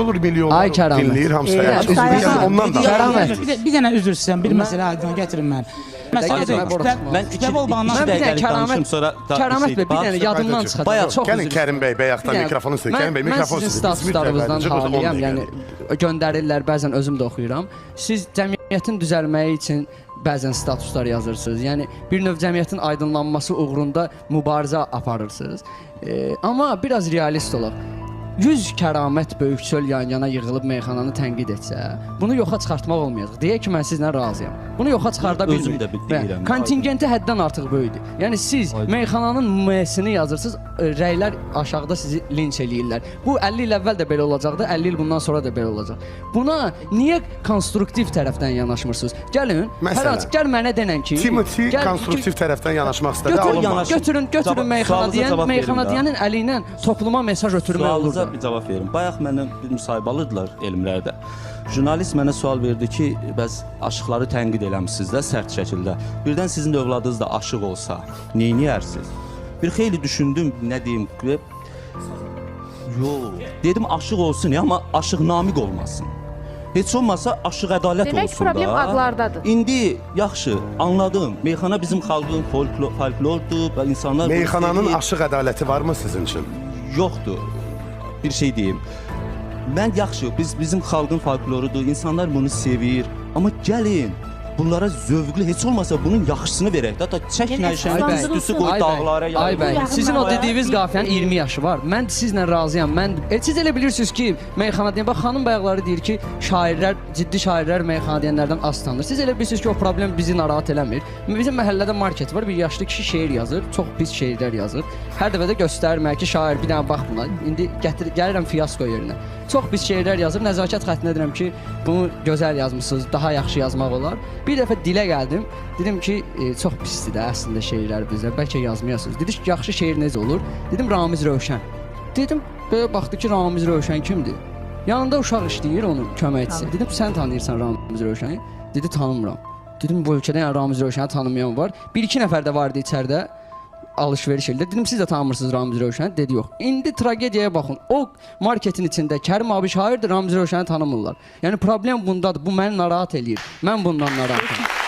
olur milyonlar dinləyir hamısı. Ondan da. Bir dənə üzr istəyirəm, bir məsələ aydın gətirin mən. Mən Kəramət bəy, bir dənə yadımdan çıxacaq. Çox Gəlin Kərim bəy, bayaqdan mikrofonu istəyir. Kərim bəy, mikrofon sizin statuslarınızdan halıyam, yəni göndərirlər, bəzən özüm də oxuyuram. Siz cəmiyyətin düzəlməyi üçün bəzən statuslar yazırsınız. Yəni bir növ cəmiyyətin aydınlanması uğrunda mübarizə aparırsınız. Amma biraz realist olaq. 100 kəramət böyükçöl yan-yana yığılıb meyxananı tənqid etsə, bunu yoxa çıxartmaq olmayacaq. Deyək ki, mən sizlə razıyam. Bunu yoxa çıxarda bilmirik. Özüm də bilirəm. Kontingenti həddən artıq böyükdür. Yəni siz meyxananın M-sini yazırsınız, rəylər aşağıda sizi linç eləyirlər. Bu 50 il əvvəl də belə olacaqdı, 50 il bundan sonra da belə olacaq. Buna niyə konstruktiv tərəfdən yanaşmırsınız? Gəlin, hər açıq gəl mənə denən ki, Timothy konstruktiv tərəfdən yanaşmaq istədi, alınmaz. Götürün meyxana deyənin əli ilə topluma mesaj ötürmək olur. Bir cavab verim. Bayaq mənə bir müsahibə alırdılar elmlərdə. Jurnalist mənə sual verdi ki, bəs aşıqları tənqid eləmişsiniz də sərt şəkildə. Birdən sizin övladınız da aşıq olsa, neyniyərsiniz? Bir xeyli düşündüm, nə deyim? Yox, dedim aşıq olsun ya, amma aşıq namiq olmasın. Heç olmasa aşıq ədalət demək olsun da. Demək problem adlardadır. İndi yaxşı, anladım. Meyxana bizim xalqın folklordur və insanlar... Meyxananın aşıq ədaləti varmı sizin üçün? Yoxdur. Bir şey deyim. Mən yaxşı, bizim xalqın folklorudur, insanlar bunu sevir. Amma gəlin, bunlara zövqlü, heç olmasa bunun yaxşısını verək. Hətta çəkməyişəni üstüsü qoy dağlara. Ay bəy, sizin o dediyiniz qafiyənin 20 yaşı var. Mən sizlə razıyam. Siz elə bilirsiniz ki, meyxana deyən, bax xanım bayaqları deyir ki, şairlər, ciddi şairlər meyxana deyənlərdən az tanınır. Siz elə bilirsiniz ki, o problem bizi narahat eləmir. Bizim məhəllədə market var, bir yaşlı kişi şeir yazır, çox pis şeirlər yazır. Hər dəfə də göstərmir ki, şair bir dənə bax buna. İndi gəlirəm fiyasko yerinə. Çox pis şeirlər yazır. Nəzakət xəttinə deyirəm ki, bunu gözəl yazmısınız, daha yaxşı yazmaq olar. Bir dəfə dilə gəldim. Dedim ki, çox pisdir də əslində şeirlər bizdə. Bəlkə yazmayasınız. Dedi ki, yaxşı şeir necə olur? Dedim Ramiz Rövşən. Dedim, belə baxdı ki, Ramiz Rövşən kimdir? Yanında uşaq işləyir onun köməkçisi. Dedim, sən tanıyırsan Ramiz Rövşəni? Dedi, tanımıram. Dedim, bu ölkədə yəni Ramiz Rövşəni tanımayan var. Bir-iki nəfər də vardı içəridə. Alışveriş eldə. Dedim, siz də tanımırsınız Ramiz Rövşəni? Dedi, yox. İndi tragediyaya baxın. O marketin içində Kərim abi şairdir, Ramiz Rövşəni tanımırlar. Yəni problem bundadır. Bu məni narahat eləyir. Mən bundan narahatım.